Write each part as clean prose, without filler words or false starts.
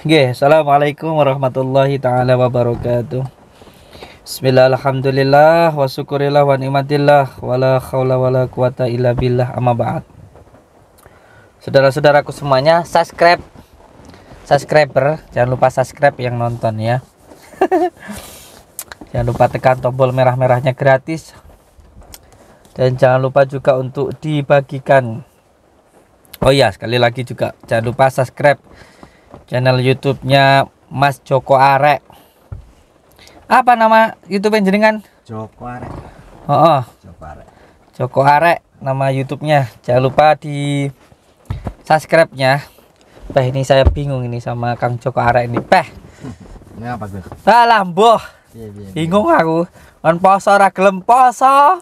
Nggih, assalamualaikum warahmatullahi taala wabarakatuh. Bismillah, alhamdulillah, wa syukurillah wa nikmatillah, wala haula wala quwata illa billah, amma ba'd. Saudara-saudaraku semuanya, subscriber, jangan lupa subscribe yang nonton ya. Jangan lupa tekan tombol merah-merahnya gratis. Dan jangan lupa juga untuk dibagikan. Oh ya, sekali lagi juga jangan lupa subscribe channel YouTube-nya Mas Joko Arek. Apa nama YouTube jenengan? Joko Arek. Oh, Joko Arek. Joko Arek nama YouTube-nya. Jangan lupa di subscribe-nya. Ini saya bingung ini sama Kang Joko Arek ini. Ini apa Gus? Alah, mboh. Bingung aku. Kan poso ora gelem poso.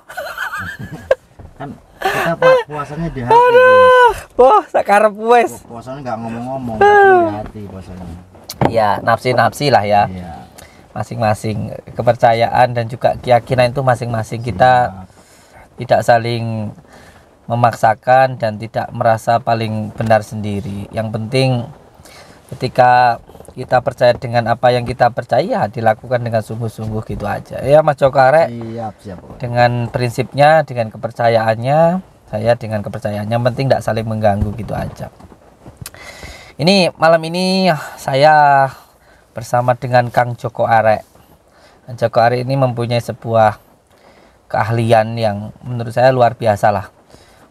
Kan kita puasanya di hati. Aduh, boh sakarep wis. Puasanya nggak ngomong-ngomong, tapi di hati puasanya. Ya, nafsi-nafsi lah ya. Iya. Masing-masing kepercayaan dan juga keyakinan itu masing-masing. Kita tidak saling memaksakan dan tidak merasa paling benar sendiri. Yang penting ketika kita percaya dengan apa yang kita percaya, dilakukan dengan sungguh-sungguh, gitu aja ya Mas Joko Arek. Siap. Dengan prinsipnya, dengan kepercayaannya, saya dengan kepercayaannya, yang penting tidak saling mengganggu, gitu aja. Ini malam ini saya bersama dengan Kang Joko Arek. Kang Joko Arek ini mempunyai sebuah keahlian yang menurut saya luar biasa lah.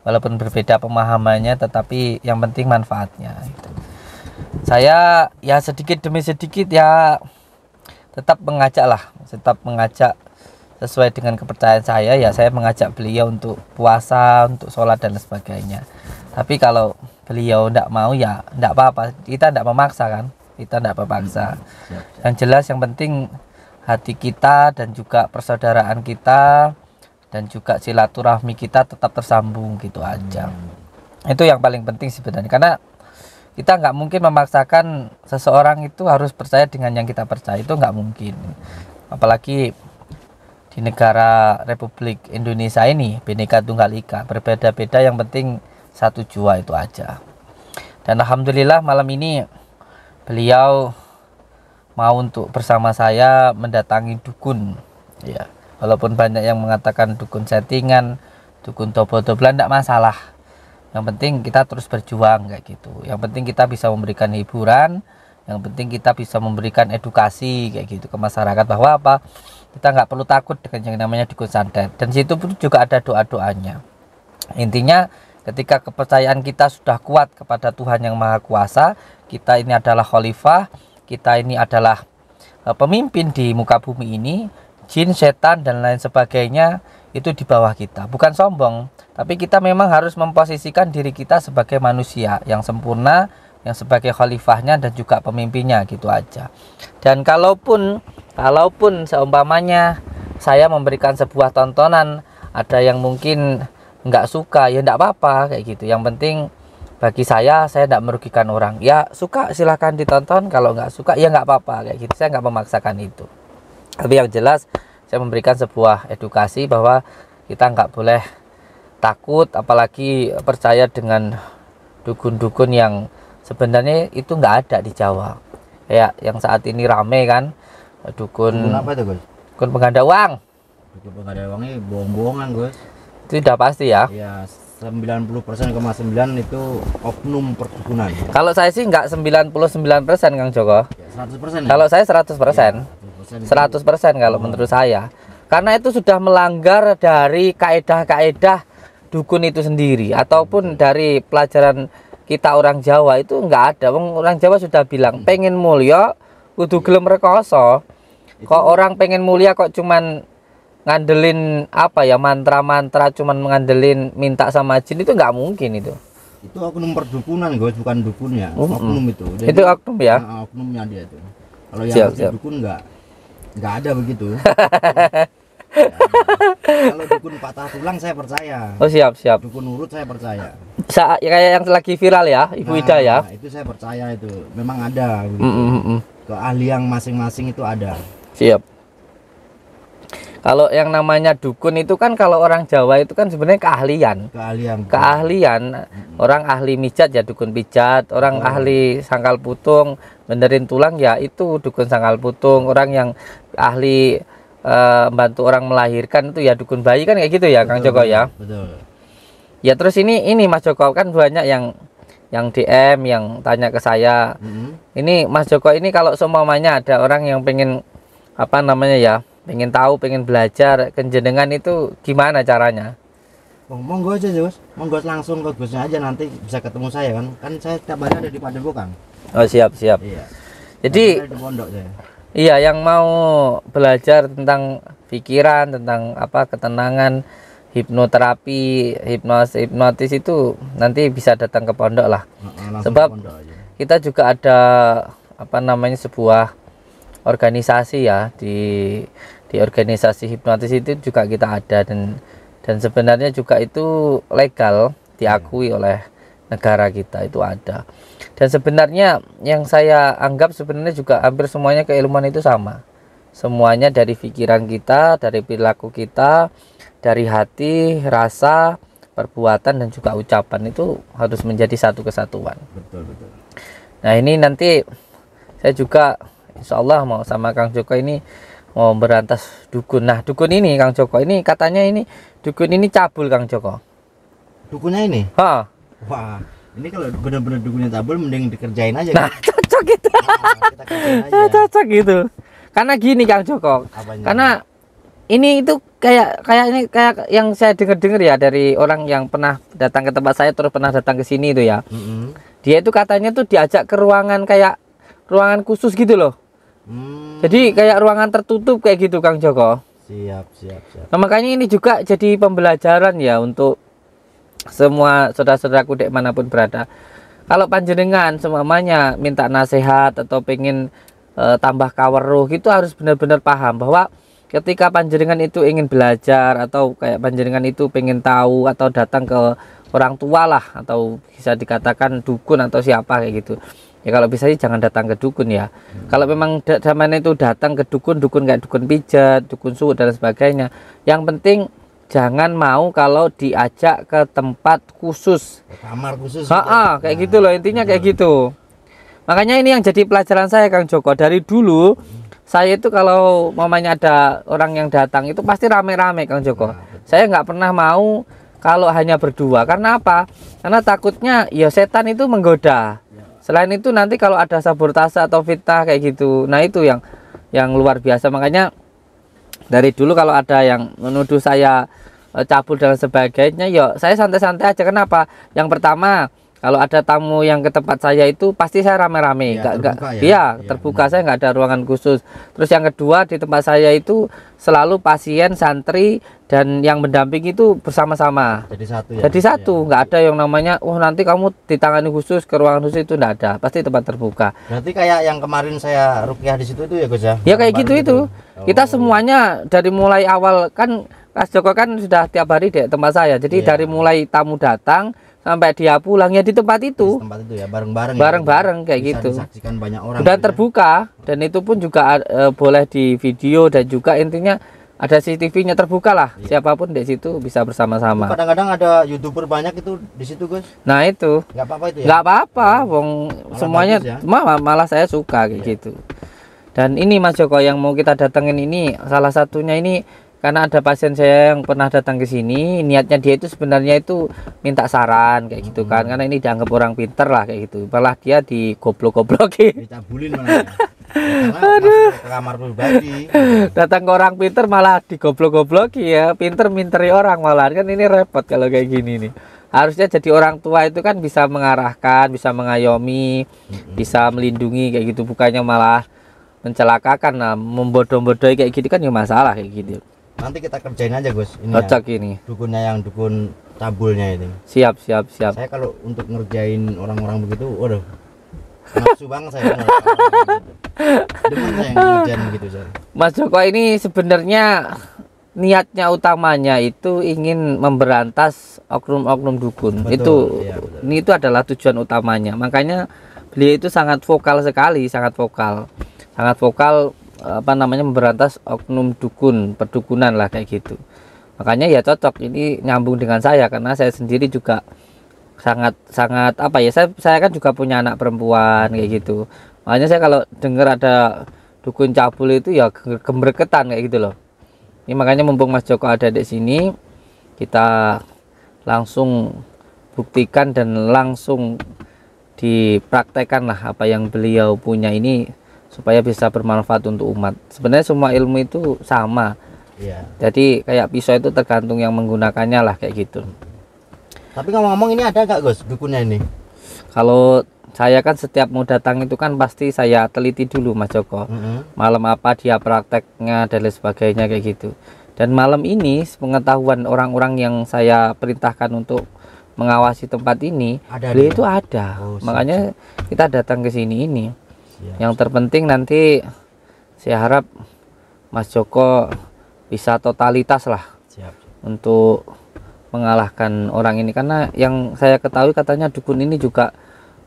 Walaupun berbeda pemahamannya, tetapi yang penting manfaatnya gitu. Saya ya sedikit demi sedikit ya tetap mengajak sesuai dengan kepercayaan saya. Ya saya mengajak beliau untuk puasa, untuk sholat dan sebagainya. Tapi kalau beliau tidak mau ya tidak apa-apa, kita tidak memaksa kan, kita tidak memaksa. Yang jelas yang penting hati kita dan juga persaudaraan kita dan juga silaturahmi kita tetap tersambung, gitu aja. Itu yang paling penting sebenarnya, karena kita nggak mungkin memaksakan seseorang itu harus percaya dengan yang kita percaya, itu nggak mungkin. Apalagi di negara Republik Indonesia ini Bhinneka Tunggal Ika, berbeda-beda, yang penting satu jua, itu aja. Dan alhamdulillah malam ini beliau mau untuk bersama saya mendatangi dukun ya. Walaupun banyak yang mengatakan dukun settingan, dukun dobel-dobelan, tidak masalah. Yang penting kita terus berjuang kayak gitu. Yang penting kita bisa memberikan hiburan, yang penting kita bisa memberikan edukasi kayak gitu ke masyarakat, bahwa apa, kita nggak perlu takut dengan yang namanya dukun santet. Dan situ pun juga ada doa-doanya. Intinya ketika kepercayaan kita sudah kuat kepada Tuhan yang Maha Kuasa, kita ini adalah khalifah, kita ini adalah pemimpin di muka bumi ini, jin, setan dan lain sebagainya itu di bawah kita. Bukan sombong, tapi kita memang harus memposisikan diri kita sebagai manusia yang sempurna, yang sebagai khalifahnya dan juga pemimpinnya, gitu aja. Dan kalaupun seumpamanya saya memberikan sebuah tontonan, ada yang mungkin nggak suka, ya nggak apa-apa kayak gitu. Yang penting bagi saya tidak merugikan orang. Ya suka silahkan ditonton, kalau nggak suka ya nggak apa-apa kayak gitu. Saya nggak memaksakan itu. Tapi yang jelas saya memberikan sebuah edukasi bahwa kita nggak boleh takut, apalagi percaya dengan dukun-dukun yang sebenarnya itu nggak ada di Jawa. Kayak yang saat ini rame kan, dukun apa itu Gus? Dukun pengganda uang. Dukun pengganda uang ini bohong-bohongan Gus. Itu sudah pasti ya. Ya 90,9% itu oknum perdukunan. Kalau saya sih nggak 99% Kang Joko. Ya, 100%. Kalau saya 100%. Ya, 100% kalau menurut saya. Karena itu sudah melanggar dari kaedah-kaedah dukun itu sendiri, ataupun dari pelajaran kita orang Jawa itu nggak ada. Orang Jawa sudah bilang pengen mulia kudu gelem rekoso. Kok orang pengen mulia kok cuman ngandelin apa ya, mantra-mantra, cuman ngandelin minta sama jin, itu nggak mungkin itu. Itu oknum perdukunan Gus, bukan dukunnya. Oknum itu. Jadi, itu oknum ya. Oknumnya dia itu. Kalau yang siap. Dukun nggak ada begitu. Ya, kalau dukun patah tulang saya percaya. Oh siap. Dukun urut saya percaya. Kayak yang lagi viral ya, Ibu Ida ya. Itu saya percaya, itu memang ada begitu. Keahlian masing-masing itu ada. Siap. Kalau yang namanya dukun itu kan, kalau orang Jawa itu kan sebenarnya keahlian. Orang ahli mijat ya dukun pijat, orang ahli sangkal putung benerin tulang ya itu dukun sangkal putung. Orang yang ahli bantu orang melahirkan itu ya dukun bayi kan kayak gitu ya, Kang Joko ya. Betul. Ya terus ini Mas Joko kan banyak yang DM yang tanya ke saya. Ini Mas Joko ini kalau seumpamanya ada orang yang pengen apa namanya ya, pengen tahu, pengen belajar kenjenengan itu gimana caranya? Monggo aja Gus, monggo langsung ke Gusnya aja, nanti bisa ketemu saya kan saya tiap hari ada di Padepokan. Oh siap. Iya. Jadi Ada di pondok saya. iya, yang mau belajar tentang pikiran, tentang apa ketenangan, hipnoterapi, hipnotis itu nanti bisa datang ke pondok lah. Langsung Sebab ke pondok aja. kita juga ada apa namanya sebuah organisasi ya, di organisasi hipnotis itu juga kita ada, dan sebenarnya juga itu legal, diakui oleh negara kita, itu ada. Dan sebenarnya yang saya anggap sebenarnya juga hampir semuanya keilmuan itu sama. Semuanya dari pikiran kita, dari perilaku kita, dari hati, rasa, perbuatan, dan juga ucapan itu harus menjadi satu kesatuan. Betul. Nah ini nanti saya juga insya Allah mau sama Kang Joko ini mau berantas dukun. Nah dukun ini Kang Joko ini katanya ini dukun ini cabul Kang Joko. Dukunnya ini? Hah. Wah, ini kalau benar-benar dukunnya tabul mending dikerjain aja. Nah kan? cocok gitu. Kita kerjain aja. Cocok gitu. Karena gini Kang Joko. Apanya? Karena ini itu kayak yang saya dengar ya dari orang yang pernah datang ke tempat saya terus pernah datang ke sini itu ya. Dia itu katanya tuh diajak ke ruangan kayak ruangan khusus gitu loh. Jadi kayak ruangan tertutup kayak gitu Kang Joko. Siap. Nah, makanya ini juga jadi pembelajaran ya untuk semua saudara-saudaraku dek manapun berada. Kalau panjenengan semuanya minta nasihat atau pengen tambah kaweruh gitu harus benar-benar paham bahwa ketika panjenengan itu ingin belajar atau kayak panjenengan itu pengen tahu atau datang ke orang tua lah atau bisa dikatakan dukun atau siapa kayak gitu. Ya kalau bisa sih jangan datang ke dukun ya. Kalau memang zaman itu datang ke dukun kayak dukun pijat, dukun suhu dan sebagainya. Yang penting jangan mau kalau diajak ke tempat khusus, kamar khusus. Kayak gitu loh, intinya kayak gitu. Makanya ini yang jadi pelajaran saya Kang Joko dari dulu. Saya itu kalau mamanya ada orang yang datang itu pasti rame-rame Kang Joko. Saya nggak pernah mau kalau hanya berdua. Karena apa? Karena takutnya ya setan itu menggoda. Selain itu nanti kalau ada sabotase atau fitnah kayak gitu, nah itu yang luar biasa. Makanya dari dulu kalau ada yang menuduh saya cabul dan sebagainya, ya saya santai-santai aja. Kenapa? Yang pertama, kalau ada tamu yang ke tempat saya itu pasti saya rame-rame, terbuka, saya nggak ada ruangan khusus. Terus yang kedua di tempat saya itu selalu pasien, santri dan yang mendampingi itu bersama-sama. Jadi satu ya. Jadi satu, nggak ada yang namanya, nanti kamu ditangani khusus ke ruangan khusus, itu nggak ada, pasti tempat terbuka. Berarti kayak yang kemarin saya rukyah di situ itu ya Gus ya? Ya kayak gitu itu. Kita semuanya dari mulai awal kan Mas Joko kan sudah tiap hari di tempat saya. Jadi dari mulai tamu datang sampai dia pulang ya di tempat itu. Di tempat itu ya, bareng-bareng. Bareng-bareng kayak bisa gitu. Disaksikan banyak orang. Dan terbuka dan itu pun juga boleh di video dan juga intinya ada CCTV-nya terbuka lah. Siapapun di situ bisa bersama-sama. Kadang-kadang ada YouTuber banyak itu di situ, Gus. Nah, itu. Nggak apa-apa itu ya? Nggak apa-apa, wong semuanya ya? malah saya suka kayak gitu. Dan ini Mas Joko yang mau kita datengin ini salah satunya ini karena ada pasien saya yang pernah datang ke sini, niatnya dia itu sebenarnya itu minta saran kayak gitu kan, karena ini dianggap orang pinter lah kayak gitu, malah dia digoblok-goblokin, dicabulin malah ya. Ke kamar pribadi, datang ke orang pinter malah digoblok-goblokin ya, pinter-minteri orang malah, kan ini repot kalau kayak gini nih. Harusnya jadi orang tua itu kan bisa mengarahkan, bisa mengayomi, bisa melindungi kayak gitu, bukannya malah mencelakakan, nah, membodoh-bodohi kayak gitu kan ya masalah kayak gitu. Nanti kita kerjain aja Gus ini. Cocok ya, ini. Dukun cabulnya ini. Siap. Saya kalau untuk ngerjain orang-orang begitu, waduh, nafsu banget saya. Demen saya ngerjain begitu saya. Mas Joko ini sebenarnya niatnya utamanya itu ingin memberantas oknum-oknum dukun. Betul, Itu adalah tujuan utamanya. Makanya beliau itu sangat vokal sekali, sangat vokal memberantas oknum dukun, perdukunan lah kayak gitu. Makanya ya cocok ini nyambung dengan saya karena saya sendiri juga sangat saya kan juga punya anak perempuan kayak gitu. Makanya saya kalau dengar ada dukun cabul itu ya gemerketan kayak gitu loh. Ini makanya mumpung Mas Joko ada di sini, kita langsung buktikan dan langsung dipraktekkan lah apa yang beliau punya ini supaya bisa bermanfaat untuk umat. Sebenarnya semua ilmu itu sama. Iya. Jadi kayak pisau itu tergantung yang menggunakannya lah kayak gitu. Tapi ngomong-ngomong ini ada nggak Gus dukunnya ini? Kalau saya kan setiap mau datang itu kan pasti saya teliti dulu Mas Joko. Malam apa dia prakteknya dan lain sebagainya kayak gitu. Dan malam ini pengetahuan orang-orang yang saya perintahkan untuk mengawasi tempat ini, beliau itu ada. Makanya kita datang ke sini ini. Yang terpenting nanti saya harap Mas Joko bisa totalitas lah untuk mengalahkan orang ini, karena yang saya ketahui katanya dukun ini juga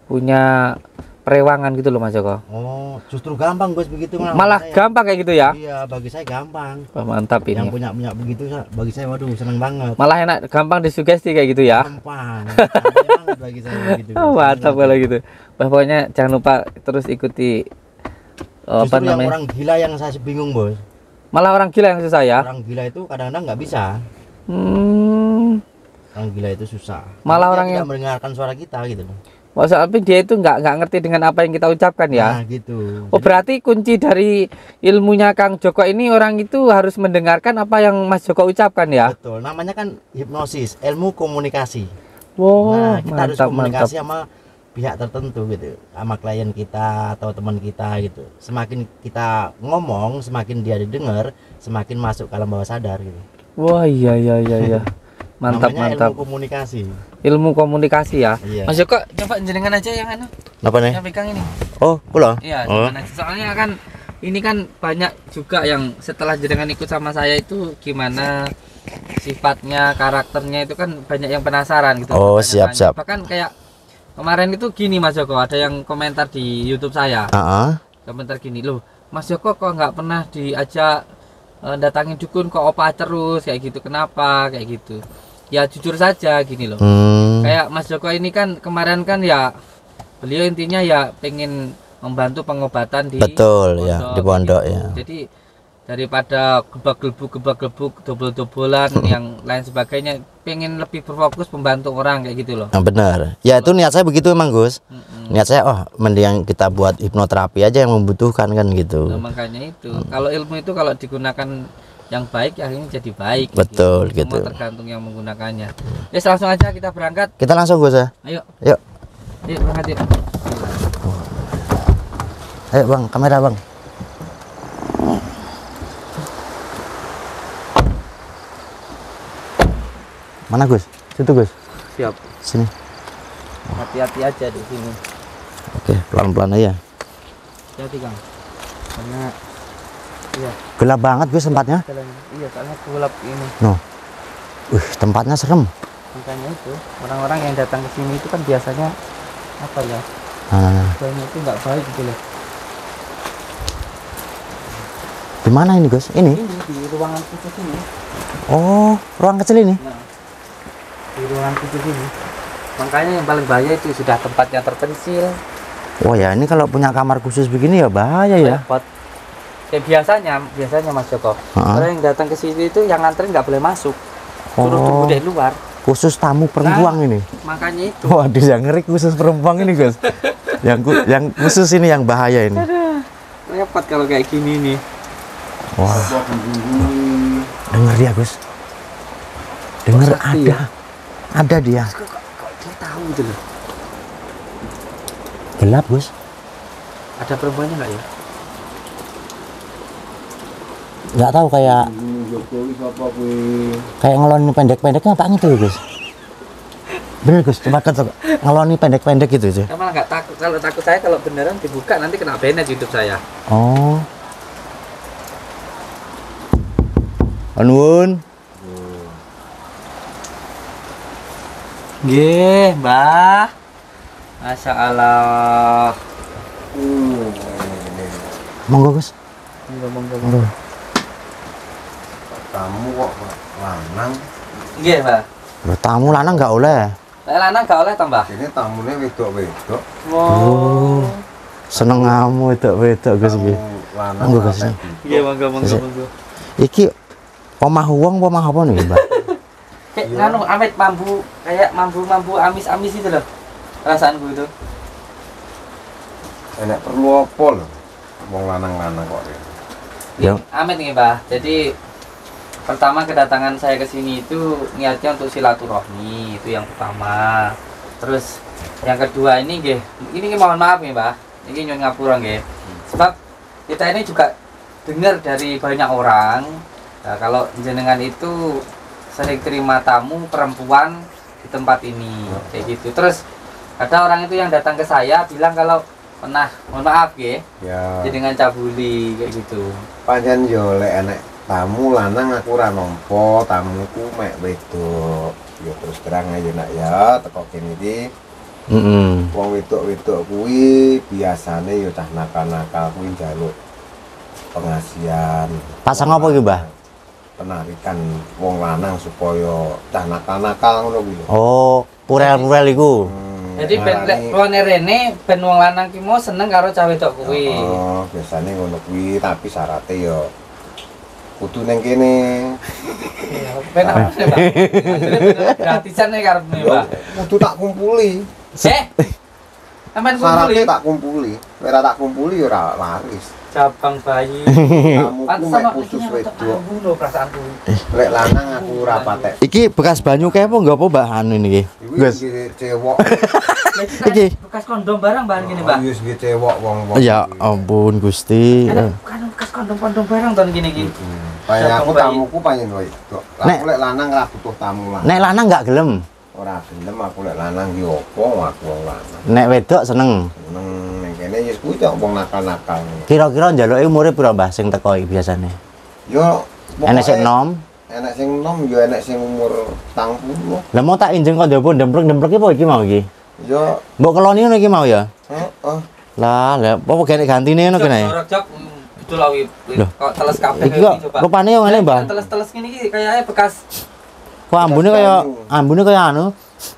punya perewangan gitu loh Mas Joko. Oh, justru gampang Gus begitu malah gampang kayak gitu ya? Iya, bagi saya gampang. Wah, mantap ini. Yang punya begitu bagi saya waduh seneng banget. Malah enak, gampang disugesti kayak gitu ya? Gampang. Banget bagi saya begitu. Oh, mantap kalau gitu. Pokoknya jangan lupa terus ikuti apa namanya? Orang gila yang saya bingung Bos. Malah orang gila yang susah ya? Orang gila itu kadang-kadang nggak bisa. Orang gila itu susah. Malah dia orang tidak yang mendengarkan suara kita gitu. Maksudnya dia itu nggak ngerti dengan apa yang kita ucapkan ya? Nah gitu. Oh, berarti kunci dari ilmunya Kang Joko ini orang itu harus mendengarkan apa yang Mas Joko ucapkan ya? Betul. Namanya kan hipnosis, ilmu komunikasi. Wow, Nah, kita harus mantap, komunikasi sama pihak tertentu gitu, sama klien kita atau teman kita gitu. Semakin kita ngomong, semakin dia didengar, semakin masuk ke alam bawah sadar gitu. Wah, iya. Mantap, namanya mantap. Ilmu komunikasi. Ilmu komunikasi ya. Iya. Mas Joko, coba jenengan aja yang anu. Apa nih? Yang pegang ini. Oh, pula. Iya, Oh. jenengan aja. Soalnya kan ini kan banyak juga yang setelah jenengan ikut sama saya itu gimana sifatnya, karakternya itu kan banyak yang penasaran gitu. Oh, Banyak-banyak. siap. Bahkan kayak kemarin itu gini Mas Joko, ada yang komentar di YouTube saya. Komentar gini, loh Mas Joko kok nggak pernah diajak datangin dukun, kok opa terus kayak gitu, kenapa kayak gitu. Ya jujur saja gini loh, kayak Mas Joko ini kan kemarin kan ya beliau intinya ya pengen membantu pengobatan di Betul ya, di pondok gitu. ya. Jadi daripada gebak-gebuk dobol-dobolan yang lain sebagainya, pengen lebih berfokus membantu orang kayak gitu loh. Nah, benar. Ya itu niat saya begitu emang Gus. Niat saya mending kita buat hipnoterapi aja yang membutuhkan kan gitu. Nah, makanya itu kalau ilmu itu kalau digunakan yang baik ya ini jadi baik. Betul gitu. Semua tergantung yang menggunakannya. Ya langsung aja kita berangkat. Kita langsung Gus ya. Ayo. Yuk. Yuk berangkat yuk. Ayo Bang, kamera Bang. Mana Gus? Situ Gus. Siap. Sini. Hati-hati aja di sini. Oke, pelan-pelan aja. Hati Kang. Karena iya. Gelap banget Gus tempatnya. Iya, soalnya gelap ini. No. Tempatnya serem. Makanya itu orang-orang yang datang ke sini itu kan biasanya apa ya? Banyak itu nggak baik gitu loh. Di mana ini Gus? Ini? Ini di ruangan khusus ini. Oh, ruang kecil ini. Nah, di ruangan khusus ini. Makanya yang paling bahaya itu sudah tempatnya terpencil. Oh ya, ini kalau punya kamar khusus begini ya bahaya ya. Repot. Kayak biasanya Mas Joko. Orang yang datang ke sini itu yang nganterin nggak boleh masuk. Suruh tunggu dari luar. Khusus tamu perempuan ini. Makanya itu. Waduh, yang ngeri khusus perempuan ini Gus. yang khusus ini yang bahaya ini. Repot kalau kayak gini nih. Wah. Dengar dia Gus. Dengar ada. Ya? Ada dia. Kok dia tahu gitu loh. Gelap Gus. Ada perempuannya nggak ya? Nggak tahu kayak ngeloni pendek-pendeknya apa gitu Gus. Bener Gus, coba ngeloni pendek-pendek gitu sih. Kamu malah nggak takut. Kalau takut saya kalau beneran dibuka nanti kena banned YouTube saya. Oh. Anun. Nggih, Mbah. Masya Allah. Monggo Gus. Monggo. Tamu kok lanang. Nggih, Mbah. Loh, tamu lanang nggak oleh. Lanang nggak oleh tambah. Ini tamunya wedok-wedok. Wow. Seneng ngamu wedok Gus iki. Lanang. Monggo Gus. Iya, monggo. Iki omah wong apa omah apa nih, Mbak? Kayak nganu amit mambu, kayak mambu amis-amis itu loh. Perasaanku itu. Enak perlu apa lho? Wong lanang-lanang kok. Ya. Amit nih, Mbah. Jadi pertama kedatangan saya ke sini itu niatnya untuk silaturahmi, itu yang pertama. Terus yang kedua ini mohon maaf nih, Mbah. Ini nyun ngapura nggih. Sebab kita ini juga dengar dari banyak orang, nah, kalau jenengan itu sering terima tamu perempuan di tempat ini, kayak gitu. Terus ada orang itu yang datang ke saya bilang kalau pernah, mohon maaf nggih, Ya. jenengan cabuli kayak gitu. Pancen yo lek enek tamu lanang aku ora nampa, tamuku mek wedok. Ya terus terang aja nak ya, teko kene iki wong wedok-wedok kuwi biasane yo cah nakal-nakal kuwi njaluk pengasihan. Pasang apa iki, Mbah? Penarikan wong lanang supaya cah nakal-nakal ngono kuwi lho. Oh, purel-purel iku. Jadi ben lek tuane rene ben wong lanang ki mau seneng karo cah wedok kuwi. Oh, biasane ngono kuwi, tapi syaratnya yo kudu ning kene. Ben apa sih, Pak? Gratisan nek karepne, Pak. Kudu tak kumpuli. Aman Syaratnya kumpuli. tak kumpuli. Ora tak kumpuli yo ora laris. Cabang bayi. Tamuku Pantesan mek kok khusus iki wedok. ngono perasaanku. Lek lanang aku ora patek. Iki bekas banyu kae apa enggak apa Mbak anu ini iki? Iku Gus. iki cewek. Iki. Bekas kondom barang barang gini, Mbak. Wis iki cewek wong-wong. Ya ampun Gusti. Kan bekas kondom-kondom barang ton gini iki. Paling aku Cabang bayi. tamuku paling wedok. Lah Nek- aku lek lanang ora butuh tamu lah. Nek lanang enggak gelem. Ora gelem aku lek lanang ki opo aku wong lanang. Nek wedok seneng. Seneng ning kene wis kuwi tok wong nakal-nakal. Kira-kira njaluke umure pira Mbah sing teko iki biasane? Yo Enek sing enom. enek sing enom yo enek sing umur 40. Lah mau tak injeng kok njowo ndemplek-ndemplek apa iki mau iki? Yo Mbok keloni ngono iki mau ya? heeh. Lah apa gene gantine ngono kene? Jok, itu lah Loh. kok teles kabeh Iki kok coba. rupane yo ngene Mbah. Teles-teles gini iki kayaknya bekas Kok ambune kaya anu.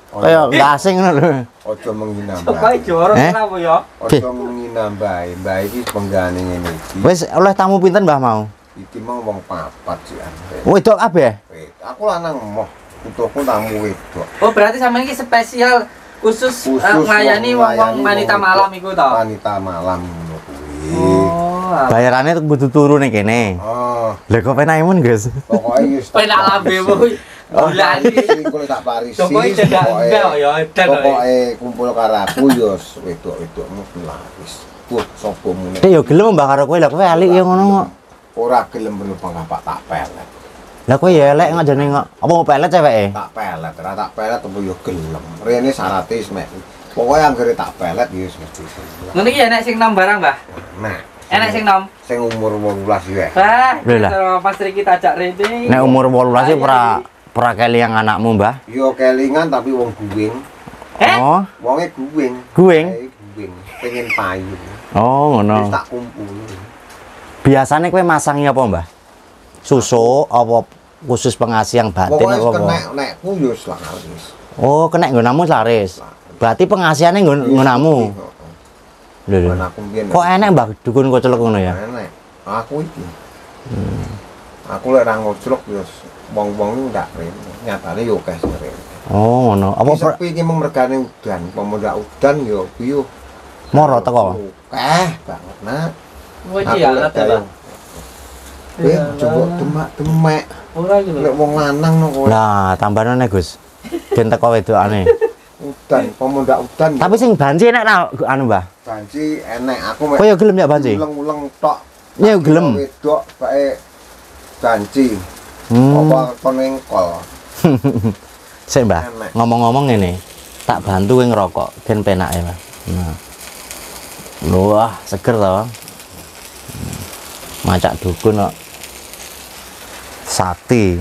Kaya enggak asing ngono lho. Ojo menghina coba Mbak. jorok Eh? kenapa ya? Ojo menghina Mbak. Mbak iki penggane ngene iki. Wis oleh tamu pinten Mbah mau? Iki mau wong papat sih ane. Wedok kabeh. Aku lanang moh. Butuhku tamu wedok. Oh, berarti sama ini spesial khusus melayani wong-wong wanita malam iku to. Wanita malam ngono kuwi. Oh. Bayarane kudu turu ning kene. Oh, Lah kok penakemun, Gus? pokoke wis Penak lambemu. Bulan iki. Iku lek tak parisi. Coba cedak enggak ya edan. Pokoke kumpul karo aku yo wedok-wedokmu laris. Wah, sapa mune. Dek yo gelem Mbah karo kowe. Lah kowe alik yo ngono kok. Ora gelem perlu Pak tak pelet. Lah kowe ya elek ngajane kok. Apa mau pelet ceweke? Tak pelet, ora tak pelet tempo yo gelem. Rene syaratnya wis mek. Pokoke anggere tak pelet yo wis mesti. Ngono iki enek sing nom barang, Mbah. Nah, Enek sing nom. sing umur 18 ya. Wah, Lho lah. kalau Mas Riki tajak rene. Nek umur 18 sih ora keli yang anakmu, Mbah. Yo kelingan tapi wong guwing. Eh? Oh, Wonge guwing. guwing. Guwing. Pengen payu. Oh, Wis ngono. tak kumpuli. Biasane kowe masangi apa, Mbah? Susu apa khusus pengasih yang batin Pokoknya apa? kena nekku yo laris. Oh, kena nggonamu laris. Berarti pengasihane nggonamu. Lho lho. Aku mbiyen. Kok enek Mbah dukun kok celuk ngono ya? Enek. Aku iki. Aku lek ra ngojlok yo wong-wong iki ndak rene. Nyatane yo akeh sing rene. Oh, ngono. Apa Iki sepi iki mung mergane udan. Pemuda udan yo piye. moro teko? Banget, Nak. Kowe iki ya alat ya, Pak. Coba demak-demek. Ora iki lho. Lek wong lanang no kowe. Lah, tambahane Gus. Ben teko wedokane. Udan, pemuda udan. Tapi sing banci enek ra anu, Mbah. banci enek aku mek. Kok ya gelem ya banci? Uleng-uleng tok. Ya gelem. Wedok bae banci. Hmm. Apa kon engkol. Sik, Mbah. Enek. Ngomong-ngomong ngene. Tak bantu kowe ngerokok ben penake, Mbah. Nah. Wah, seger to. Macak dukun kok. Sakti.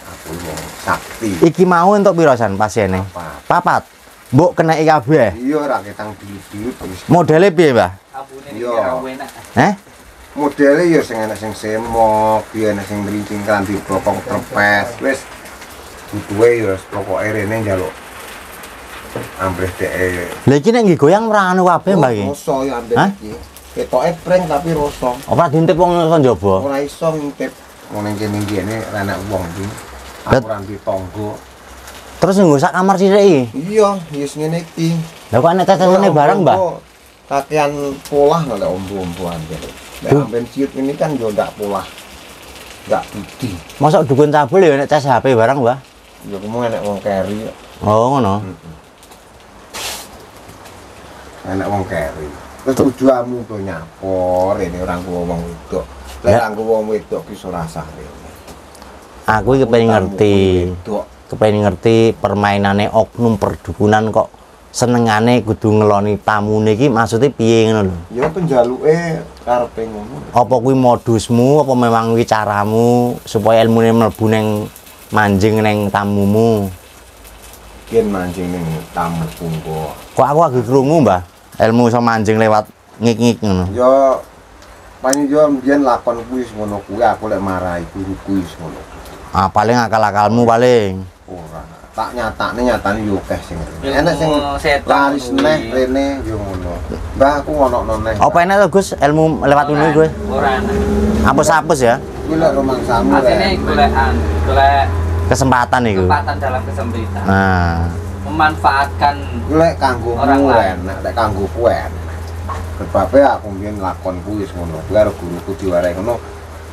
Aku wong sakti. Iki mau entuk piro san pasiene? Papat. 4. Mbok keneki kabeh. Iya ora ketang dilut terus. Modele piye, Mbah? Ambune Iya. iki ora enak. Eh? Modele ya sing enek sing semok, ya enek sing ngrincing kanthi blokong trepes. Wis butuhe ya pokoke rene njaluk ambrih dhek. Lha iki nek nggih goyang ora anu kabeh Mbah iki. Rasa ya ambrih Hah? iki. Ketoke pring tapi rasa. Ora diintip wong saka njaba. Ora iso ngintip. Ngene kene renek wong iki. Aku ora duwe tangga. Terus nggo sak kamar sithik iki. Iya, wis ngene iki. Lah kok enek tetene barang, Mbah? Kakean polah lek ombo-omboan jare. Nek amben ciut ini kan yo ndak polah. Ndak budi. Mosok dukun cabul ya nek cas HP barang, Mbah? Ya kumu enek wong keri. Oh, ngono. Enek wong keri. Terus tujuanmu to nyapo rene ora nggo wong wedok. Lek ora nggo wong wedok ki ora sah rene. Aku iki pengen ngerti. Wedok. Kepengen ngerti permainane oknum perdukunan kok senengane kudu ngeloni tamune iki maksudnya piye ngono lho. Ya penjaluke karepe ngono. Apa kuwi modusmu apa memang kuwi caramu supaya ilmune mlebu ning manjing ning tamumu? Yen mancing ning tamu punggo. Kok aku lagi krungu, Mbah? Ilmu iso manjing lewat ngik-ngik ngono. Ya paling yo mbiyen lakon kuwi ngono kuwi aku lek marahi guru kuwi ngono. Ah paling akal-akalmu paling. Ora. Tak nyatane yo akeh sing. Enek sing laris neh rene yo ngono. Mbah aku ngono neh. Apa enak to, Gus? Ilmu lewat ngono kuwi? Ora enak. Hapus-hapus ya. Kuwi lek rumangsamu Asline golek Kesempatan iku. kesempatan dalam kesempitan. Nah, Memanfaatkan kuwi lek kanggo Orang lain. enak, lek kanggo kuwi enak. Sebabnya aku mbiyen lakon kuwi ngono. Kuwi karo guruku diwarai ngono.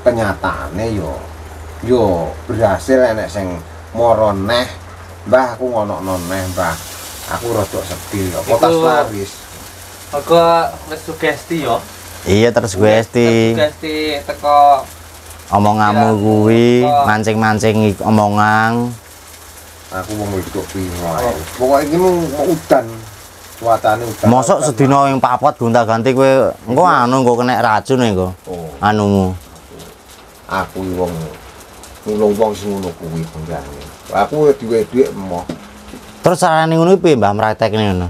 Kenyataane yo berhasil enek sing moro neh. Mbah aku ngono neh, Mbah. Aku rada sedih kok. Potas laris. Mergo wis sugesti yo. iya terus gue esti Sugesti teko omonganmu kuwi mancing-mancing omongan. Aku wong wedok piye wae. Pokoke iki mau udan. Cuacane udan. Mosok sedina yang papat gonta-ganti kowe engko anu engko kena racun engko. Oh, Anumu. aku wong nulung wong sing ngono kuwi penjane. Aku duwe dhuwit emoh. Terus carane ngono piye, Mbah, praktekne ngono?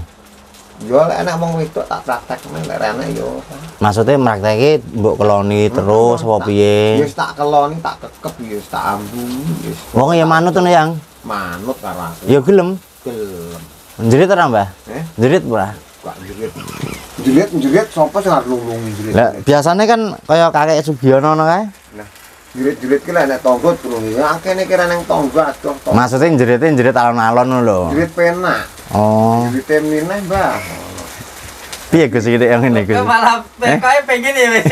Yo lek enak wong wedok tak praktekne lek rene yo. Maksudnya prakteke mbok keloni terus apa piye? Wis tak keloni tak kekep wis tak ambu wis. Wong ya manut ngono yang. Manut karo aku. Ya gelem. Gelem. Njerit ora, Mbah? Njerit ora? Gak jerit. Jerit sapa sing arep nulungi jerit. Lah, biasane kan kaya kakek Sugiono ngono kae. Nah, jerit ki lek nek tangga tulungi. Akene kira nang tangga adoh to. Maksudnya njerit alon-alon ngono lho. Jerit penak. Oh. Jerit meneh, Mbah. Piye Gus iki yang ngene Gus? malah PKI pengen ya wis.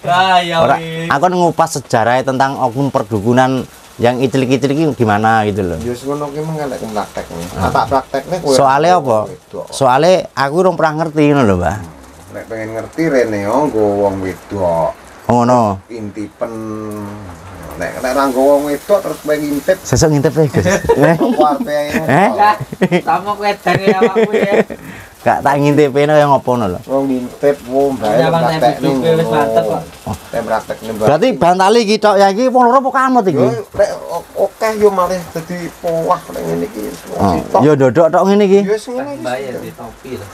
Ah ya Ora, wis. aku ngupas sejarah tentang oknum perdukunan yang icil-icil iki gimana gitu loh. Ya ngono ki mung lek praktekne. Tak praktekne kowe. Soalnya apa? Soalnya aku urung pernah ngerti ngono lho, Mbah. Nek pengen ngerti rene nggo wong wedok. Oh ngono. Intipen. Nek ora nggo wong wedok terus pengen ngintip Sesuk ngintip e, Gus. apa arepe Lah, kamu wedang ya awakmu ya. Gak tak ngintipin yang ngopo ngono lho. wong ngintip wong bae Zaman praktekne. TPP wis mantep kok. Nek praktekne Berarti bantali iki tok ya iki wong loro apa kamot iki? yo lek akeh yo malah dadi powah nek ngene iki. Oh, yo dodok tok ngene iki. Yo sing ngene iki. Bayar di topi lah.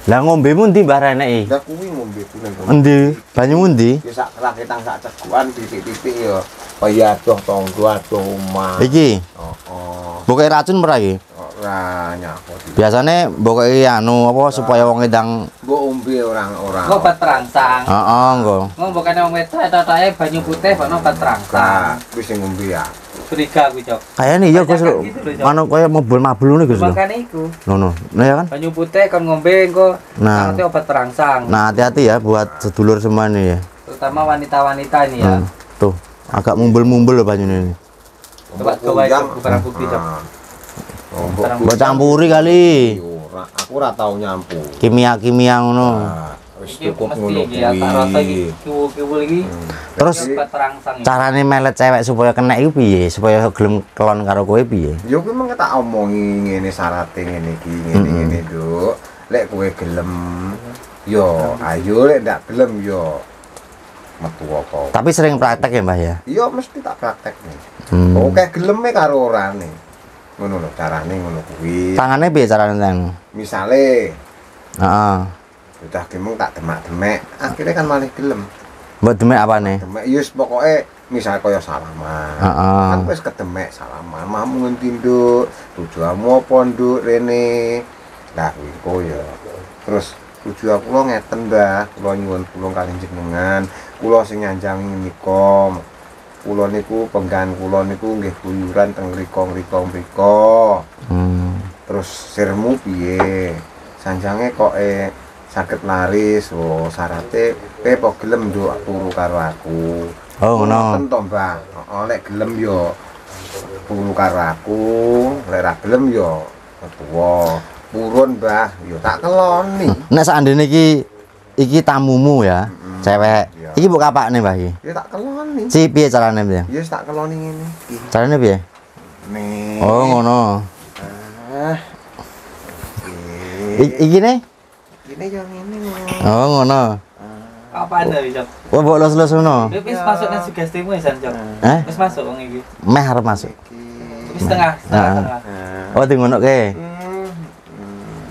Lah ngombemu ndi Mbah Reneki? Lah kuwi ngombe kuwi nang. Endi? Banyu endi? Ya sak raketang sak cegukan titik-titik yo. Kaya adoh tangga adoh omah. Iki. Oh. Boke racun ora iki? Ora nyapa. Biasane boke anu apa supaya wong edang Mbok ombe orang-orang. Obat terangsang. heeh engko. Ngomong bukan wong wedok totoke banyu putih kono obat terangsang. Wis sing ngombe ya. Curiga kuwi, Cok. Kayane iya Gus. Banyak gitu lho, Cok. Anu kaya mabul-mabul ngene Gus lho. Makane iku. Nono. Nah ya kan? Banyu putih kon ngombe engko Nah. nanti obat terangsang. Nah, hati-hati ya buat sedulur semua nih ya. Terutama wanita-wanita ini ya. Tuh, agak mumbul-mumbul loh banyunya ini. Coba coba itu barang bukti, Cok. Buat campuri kali. Ora, aku ora tau nyampu. Kimia-kimia ngono. Nah, wis Iki cukup mesti ngono iki ya, tak rasa iki kuwi. kiwul-kiwul iki. Terus obat terangsang. iki. carane melet cewek supaya kena iku piye? Supaya gelem kelon karo kowe piye? Ya kuwi mung tak omongi ngene syaraté ngene iki, ngene-ngene, Nduk. Lek kowe gelem, yo ayo lek ndak gelem yo metu apa. Tapi sering praktek ya, Mbah ya? Iya mesti tak praktekne. Hmm. Oke geleme karo orane. Ngono lho carane ngono kuwi. Tangane piye carane tang? Misale Heeh. udah gemeng tak demak-demek, akhirnya kan malah gelem. Mbok demek apane? Demek yus pokoke misal kaya salaman. Heeh. Kan wis kedemek salaman, mamu ngendi nduk? Tujuanmu apa nduk rene? Lah iku ya. Terus tujuan kula ngeten, Mbah. Kula nyuwun tulung kali jenengan. Kula sing nyanjangi menika. Kula niku penggan kula niku nggih guyuran teng mriko mriko. Terus sirmu piye? Sanjange kok saged laris. Oh, syaraté kowe apa gelem nduk turu karo aku. Oh ngono. Ngoten to, Mbah. Heeh, lek gelem yo turu karo aku, lek ra gelem yo tuwa. Purun, Mbah, yo tak keloni. Nek seandainya iki tamumu ya, cewek. Iya. Iki mbok kapakne, Mbah iki? Yo tak keloni. Si piye carane piye? Yo tak keloni ngene iki. Carane piye? Nih. Oh ngono. Ah. Iki ne? Ini yang ini. Oh ngono. Apa anda bisa? Oh mbok los-los ngono. Wis masuk nang sugestimu ya Sanjok. Wis masuk wong iki. Meh arep masuk. Wis setengah. Oh di ngono ke.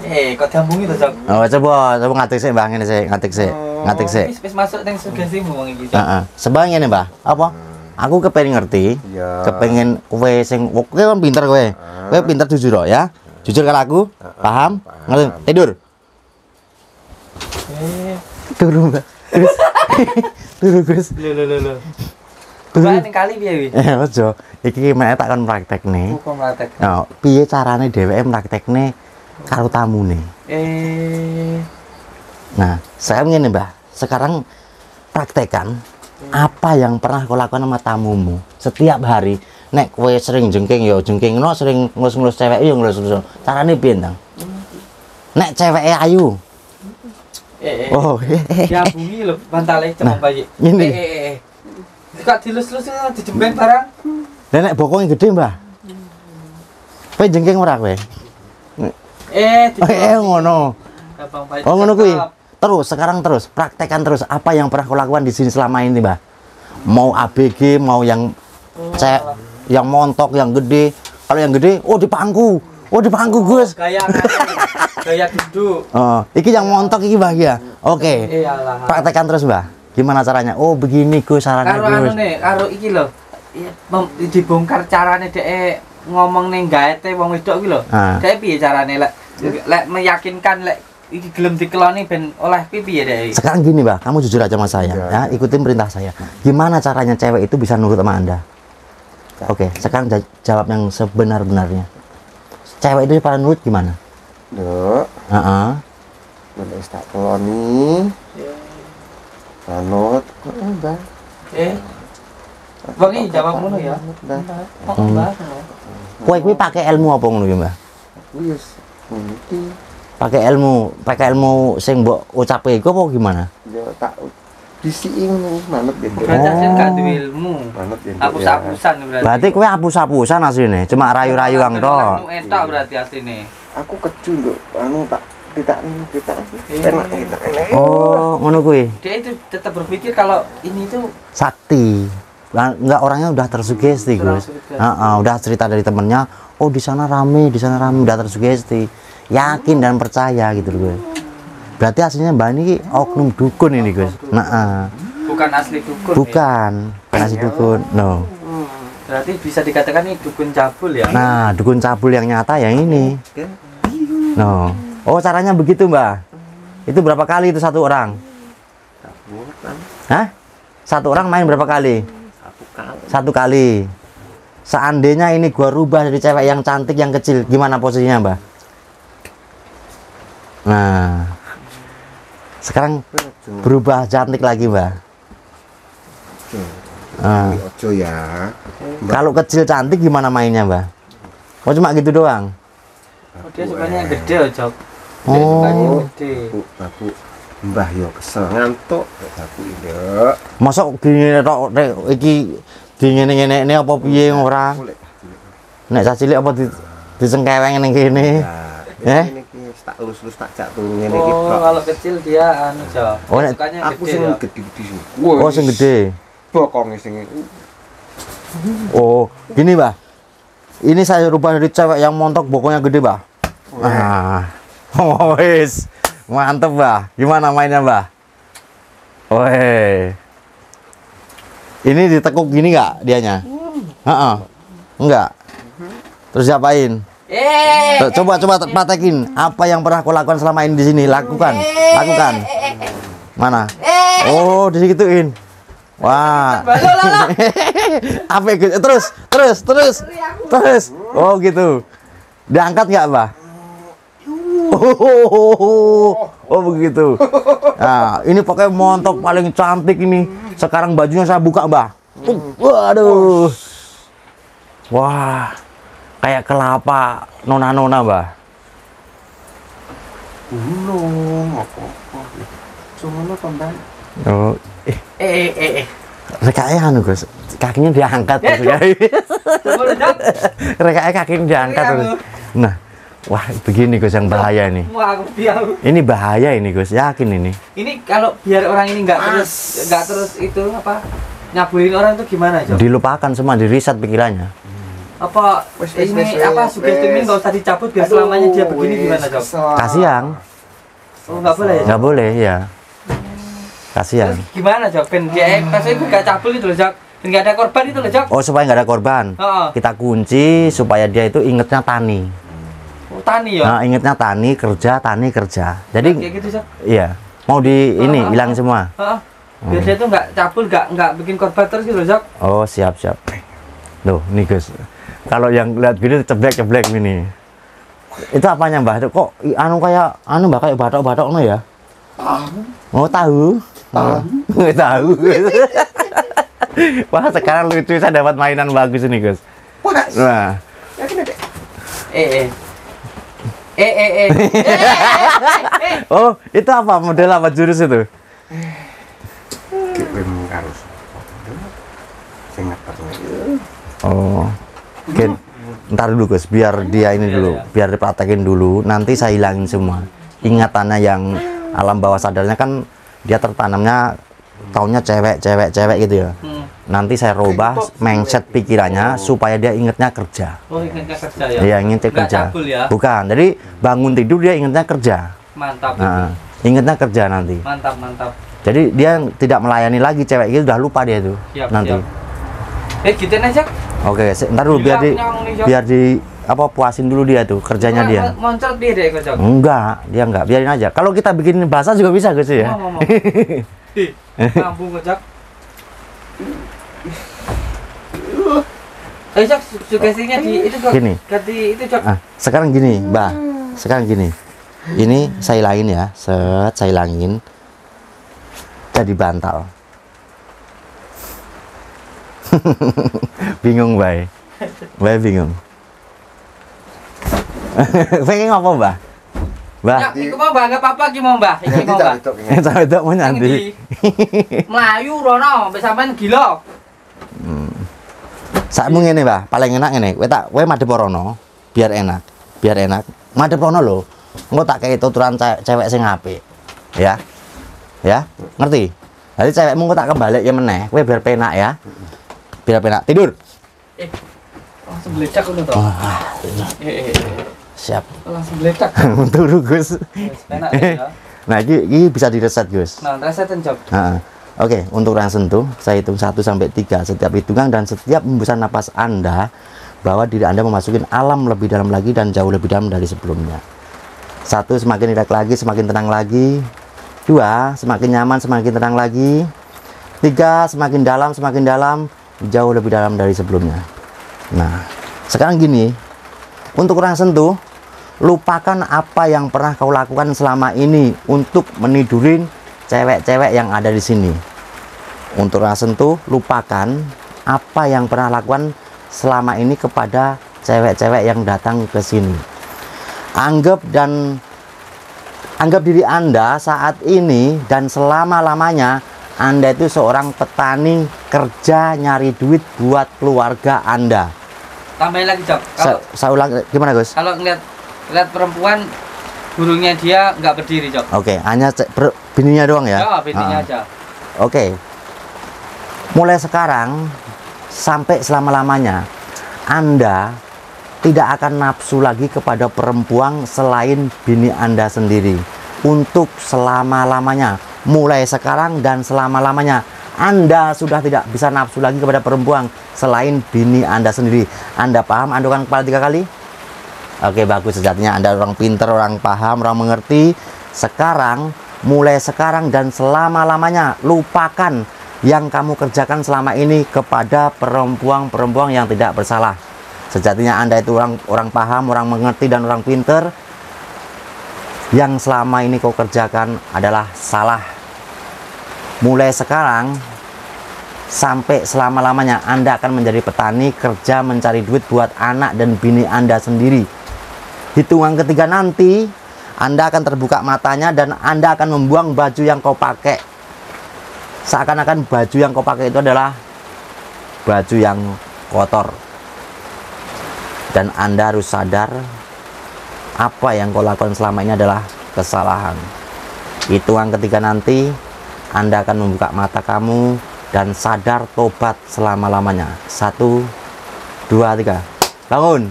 Kok diambungi to, Jok? Oh coba ngatik sik Mbah ngene sik, ngatik sik. Ngatik sik. Wis masuk nang sugestimu wong iki, Jok. Heeh. Sebab ngene, Mbah. Apa? Aku kepengen ngerti, Iya. kepengen kowe sing kowe kan pinter kowe. Kowe pinter jujur kok ya. Jujur karo aku, paham? Ngerti? Tidur. Turu, Mbak. Turu, Gus. Lho. Coba ning kali piye wi? Ojo. Iki mek tak kon praktekne. Kok praktek. Nah, piye carane dheweke praktekne karo tamune? Nah, saya ngene, Mbah. Sekarang praktekkan apa yang pernah kau lakukan sama tamumu setiap hari. Nek kowe sering jengking ya jengking, no sering ngelus-ngelus cewek ya ngelus-ngelus. Carane piye, Ndang? Nek ceweke ayu. Oh, Diambungi lho bantale cuma bayi. ini. Kok dilus-lus dijembeng barang? Dan nek bokonge gede, Mbah. Kowe jengking ora kowe? Ngono. Gampang bayi. Oh, ngono kuwi. Terus sekarang terus praktekkan terus apa yang pernah kau lakukan di sini selama ini, Mbah. Mau ABG, mau yang yang montok, yang gede. Kalau yang gede, oh di pangku, Gus. Gaya duduk. Oh, iki yang montok iki, Mbah ya. Oke. Iyalah. Praktekkan terus, Mbah. Gimana caranya? Oh, begini Gus caranya, Karo anu Gus. karo iki lho. Dibongkar carane dhek ngomong ning gaete wong wedok iki lho. Dhek piye carane lek meyakinkan lek iki gelem dikeloni ben oleh piye dhek? Sekarang gini, Mbah, kamu jujur aja sama saya, ya. Ikutin perintah saya. Gimana caranya cewek itu bisa nurut sama Anda? Oke, sekarang jawab yang sebenar-benarnya. Cewek itu pada nurut gimana? Nduk, Heeh. wis tak keloni. Manut, Mbah. Wong iki jawab ngono ya. Mbah. Kowe kuwi pakai ilmu apa ngono ki, Mbah? Wis ngerti. Pakai ilmu sing mbok ucape iku apa gimana? Yo tak disiki ngono manut gitu. Berarti kan gak duwe ilmu. Manut gitu. Hapus-hapusan berarti. Berarti kowe hapus-hapusan asline, cuma rayu-rayu ang tok. Entak berarti asline. Aku keju nduk, anu tak kita enak gitu. Oh, ngono kuwi. Dia itu tetap berpikir kalau ini tuh Sakti. Enggak, orangnya udah tersugesti, Gus. Heeh, udah cerita dari temennya, oh di sana rame, udah tersugesti. Yakin dan percaya gitu loh, Gus. Berarti aslinya Mbak ini oknum dukun ini, Gus. Nah, bukan asli dukun. bukan asli dukun. No. Berarti bisa dikatakan ini dukun cabul ya. Nah, dukun cabul yang nyata yang ini. No. Oh, caranya begitu, Mbak. Itu berapa kali itu satu orang? Hah? Satu orang main berapa kali? Satu kali. Seandainya ini gua rubah dari cewek yang cantik yang kecil, gimana posisinya, Mbak? Nah. Sekarang berubah cantik lagi, Mbak. Nah. Ojo ya. Kalau kecil cantik gimana mainnya, Mbak? Oh, cuma gitu doang. Oh, dia sukanya yang gede aja. Oh. Sukanya yang gede. Aku Mbah yo kesel ngantuk aku nduk. Mosok gini tok iki ngene-ngene apa piye ora? Nek cah cilik apa disengkeweng ning kene? Ini tak lus-lus tak jak turu ngene iki. Oh, kalau kecil dia anu aja. Oh, nek Sukanya Aku gede sing ya. gede-gede sing. Oh, sing gede. Bokonge sing. Oh, gini, Mbah. Ini saya rubah dari cewek yang montok bokongnya gede, Mbah. Oh, wis. Mantep, Mbah. Gimana mainnya, Mbah? Woi. Ini ditekuk gini nggak dianya? Heeh. Enggak. Terus diapain? Coba praktekin apa yang pernah kau lakukan selama ini di sini. Lakukan. Mana? Oh, digituin. Wah. Apa gitu? Terus. Oh, gitu. Diangkat nggak, Mbah? Oh, begitu. Nah, ini pakai montok paling cantik ini. Sekarang bajunya saya buka, Mbah. Waduh. Wah. Kayak kelapa nona-nona, Mbah. Gunung apa-apa. Cuma pembang. Oh. Rekayasa anu, Gus. Kakinya diangkat terus ya. Rekayasa kakinya diangkat terus. Nah, wah begini Gus yang bahaya ini. Ini bahaya ini Gus, yakin ini. Ini kalau biar orang ini nggak terus itu apa nyabulin orang itu gimana, Jok? Dilupakan semua, diriset pikirannya. Apa sugesti ini nggak usah dicabut biar selamanya dia begini gimana, Jok? Kasihan. Oh, nggak boleh ya? Nggak boleh ya. Kasihan. Terus gimana, Jok? Ben dia maksudnya nggak cabul itu loh, Jok. Ben nggak ada korban itu loh, Jok. Oh, supaya nggak ada korban. Kita kunci supaya dia itu ingetnya tani. Oh, tani ya? Nah, ingetnya tani kerja. Jadi kayak gitu, Jok. iya. Mau hilang semua. Biar dia tuh nggak cabul, nggak bikin korban terus gitu loh, Jok. Oh, siap. Loh, nih Gus. Kalau yang lihat gini ceblek ini. Itu apanya, Mbah? Kok kayak Mbah kayak batok-batok no ya? Oh, tahu. Tahu. Wah, sekarang lucu, saya dapat mainan bagus ini, Gus. Nah. Oh, itu apa? Model apa jurus itu? Oh. Oke. Ntar dulu Gus, biar dia ini dulu, biar dipraktekin dulu, nanti saya hilangin semua ingatannya yang alam bawah sadarnya kan dia tertanamnya taunya cewek gitu ya. Nanti saya rubah mindset pikirannya supaya dia ingetnya kerja. Oh, ingetnya kerja ya? Iya, ingetnya kerja. Ya? Bukan, jadi bangun tidur dia ingetnya kerja. Mantap. Nah, ingetnya kerja nanti. Mantap. Jadi dia tidak melayani lagi cewek itu, udah lupa dia tuh. Siap, nanti. Gituin aja. Oke, ntar dulu biar di puasin dulu dia tuh kerjanya dia. Moncot dia deh, Kocok. Enggak, dia enggak, biarin aja. Kalau kita bikin bahasa juga bisa Gus ya. Mampu, Kocok. Ayo, Cok, sugestinya di itu, Cok. Gini. Ganti itu, Cok. Sekarang gini, Mbak. Sekarang gini. Ini saya hilangin ya. Saya hilangin. Jadi bantal. Bingung, Mbak. Mbak bingung. Pengen apa, Mbak? Mbak. Ya, iku mau Mbak, enggak apa-apa iki mau, Mbak. Iki mau, Mbak. Itu mau nanti. Melayu rono, sampai sampean gila. Sakmu ngene, Mbah, paling enak ngene. Kowe madhep rono, biar enak. Madhep rono lho. Engko tak kei tuturan cewek sing apik. Ya. Ya, ngerti? Jadi cewekmu engko tak kembali ya meneh. Kowe biar penak ya. Biar penak. Tidur. Langsung belecak ngono to. Siap. Langsung belecak. Turu, Gus. Penak ya. Nah, ini bisa direset, Gus. Nah, resetin, Cok. Oke, untuk orang sentuh, saya hitung 1 sampai 3 setiap hitungan dan setiap hembusan napas Anda bahwa diri Anda memasuki alam lebih dalam lagi dan jauh lebih dalam dari sebelumnya. 1, semakin rileks lagi, semakin tenang lagi. 2, semakin nyaman, semakin tenang lagi. 3, semakin dalam, jauh lebih dalam dari sebelumnya. Nah, sekarang gini, untuk orang sentuh, lupakan apa yang pernah kau lakukan selama ini untuk menidurin cewek-cewek yang ada di sini. Untuk orang sentuh, lupakan apa yang pernah lakukan selama ini kepada cewek-cewek yang datang ke sini. Anggap diri Anda saat ini dan selama-lamanya Anda itu seorang petani kerja nyari duit buat keluarga Anda. Tambahin lagi, Cok. Saya ulang, gimana Gus? Kalau ngeliat perempuan burungnya dia nggak berdiri, Cok. Oke, hanya bininya doang ya? Ya, bininya aja. Oke. Mulai sekarang sampai selama-lamanya Anda tidak akan nafsu lagi kepada perempuan selain bini Anda sendiri. Untuk selama-lamanya, mulai sekarang dan selama-lamanya Anda sudah tidak bisa nafsu lagi kepada perempuan selain bini Anda sendiri. Anda paham andukan kepala 3 kali? Oke, bagus. Sejatinya Anda orang pintar, orang paham, orang mengerti. Sekarang, mulai sekarang dan selama-lamanya, lupakan yang kamu kerjakan selama ini kepada perempuan-perempuan yang tidak bersalah. Sejatinya Anda itu orang paham, orang mengerti, dan orang pintar. Yang selama ini kau kerjakan adalah salah. Mulai sekarang sampai selama-lamanya Anda akan menjadi petani, kerja mencari duit buat anak dan bini Anda sendiri. Hitungan ketiga nanti Anda akan terbuka matanya dan Anda akan membuang baju yang kau pakai. Seakan-akan baju yang kau pakai itu adalah baju yang kotor. Dan Anda harus sadar apa yang kau lakukan selama ini adalah kesalahan. Hitungan ketiga nanti Anda akan membuka mata kamu dan sadar tobat selama-lamanya. 1, 2, 3. Bangun.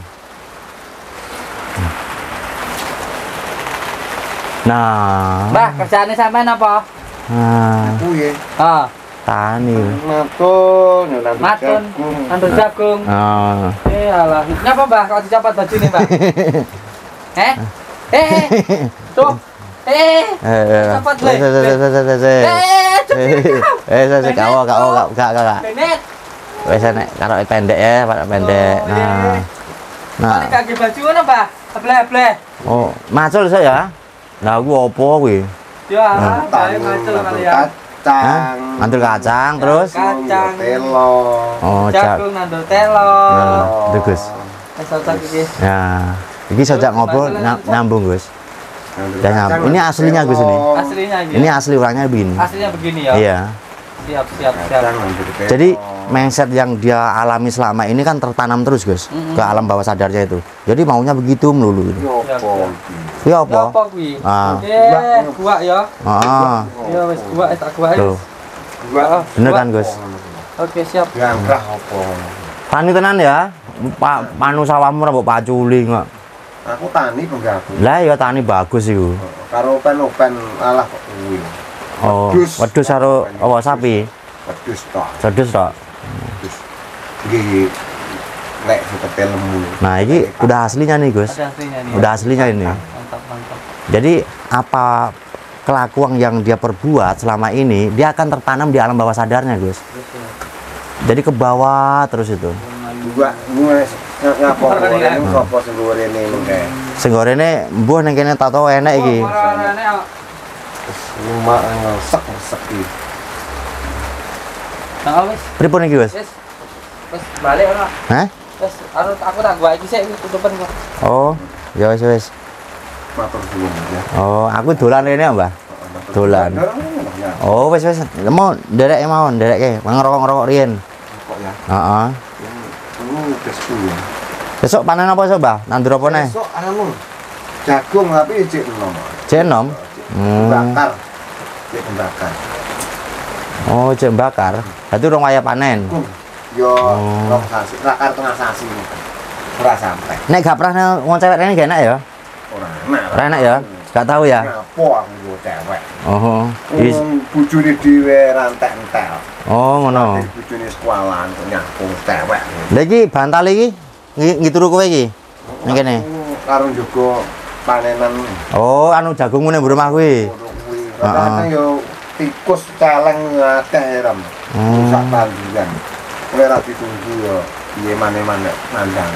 Nah, Mbah, kerjaannya sampean apa? nah, Aku ya. Ah, tani. Matun, matun, nandur jagung. Oh. Alah, ngapa Mbah kok dicopot baju nih, Mbah? Tuh. Copot le. Gak. Benet. Wes nek karo pendek ya, pendek. Nah. Nah. Ini kaki baju ngono, Mbah. Ableh-ableh. Oh, macul iso ya? Lah aku opo kuwi? Ya, bae macul kali ya. Kacang. Mantul kacang terus. Kacang. Telo. Oh, Jagung nandur telo. Nah, Gus. Wis cocok iki. Ya. Iki sejak ngobrol nyambung, Gus. Dan ini aslinya Gus ini. Aslinya gitu. Ini asli orangnya begini. Aslinya begini ya. Iya. Siap. Jadi mindset yang dia alami selama ini kan tertanam terus, Gus, ke alam bawah sadarnya itu. Jadi maunya begitu melulu gitu. Ya apa? Apa kuwi? Ah. Gua ya. Ah. Ya wis gua tak gua Tuh. wis. Bener kan, Gus? Oke, siap. Gangkrah apa? Tani tenan ya. Pak panu sawahmu ra mbok paculi kok. Aku tani penggaku. Lah ya tani bagus iku. Karo open alah kok kuwi. Oh, Wedhus. wedhus karo apa sapi? Wedhus tok. Wedhus tok. Wedhus. Iki lek seperti lembu. Nah, ini udah aslinya nih, Gus. Ada aslinya nih. Udah aslinya ini. Mantap. Jadi apa kelakuan yang dia perbuat selama ini, dia akan tertanam di alam bawah sadarnya, Gus. Jadi ke bawah terus itu. Gua ngapo ngene sapa sing gorene mengke. Sing gorene mbuh ning kene tak tau enek iki. Rumah ngesek iki. Nah, wis. Pripun iki, Gus? Wis balik ora. Hah? Wis aku tak gua iki sik tutupan gua. Oh, ya wis. Matur suwun ya. Oh, aku dolan rene, Mbah. Dolan. Oh, wis. Mau ndereke mawon, ndereke. Ngerokok-ngerokok riyen. Kok ya. Heeh. Tesku ya. Besok panen apa, Mbah? Nandur apa neh? Besok anu jagung tapi cek enom. Cek enom? Bakar. Cek bakar. Oh, cek bakar. Berarti urung waya panen. Yo, rong sasi, bakar tengah sasi. Ora sampai. Nek gak pernah wong cewek rene gak enak ya? Ora enak. Ora enak ya? Gak tahu ya? Ngapo aku yo cewek. Oh. Bojone dhewe rantek entel. Oh, ngono. Bojone sekolahan kok nyapu cewek. Lah iki bantal iki ngituru kowe iki. Ning kene. Karo njogo panenan. Oh, anu jagungmu ning rumah kuwi. Kadang yo tikus celeng akeh ram. Rusak tanduran. Kowe ra ditunggu yo piye maneh-maneh nandang.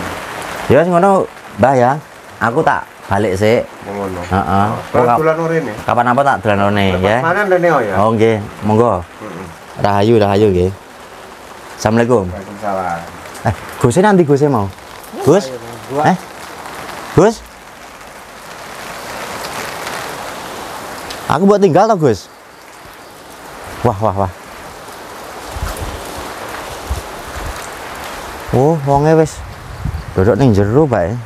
Ya wis ngono, Mbah ya. Aku tak balik sik. Ngono. Heeh. Kalau dolan rene. Kapan apa tak dolanone ya. Mangan rene ya. Oh nggih, monggo. Rahayu nggih. Assalamualaikum. Waalaikumsalam. Gusnya nanti Gusnya mau. Gus? Gus? Aku buat tinggal toh, Gus? Wah. Oh, wonge wis duduk ning jero bae.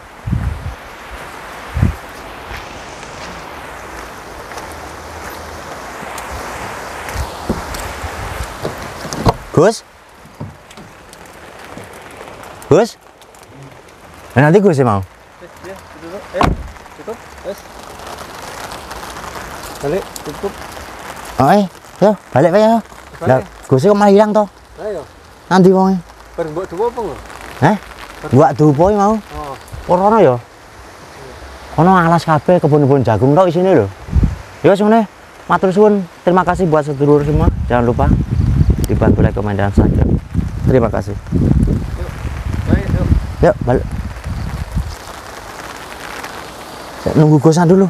Gus? Gus? Nanti Gus mau. Tutup. Wis. Balik, tutup. Oh, yo, balik wae yo. Lah, Gusnya kok malah hilang toh? Ayo, Nanti wonge. berbuat dua apa nggak? Buat dupo iki mau. Oh, Ora ya. Ono alas kabeh kebun-kebun jagung tok isine lho. Ya wis ngene. Matur suwun. Terima kasih buat sedulur semua. Jangan lupa dibantu like, komen dan subscribe. Terima kasih. baik, yuk. Yuk, balik. Saya nunggu gosan dulu.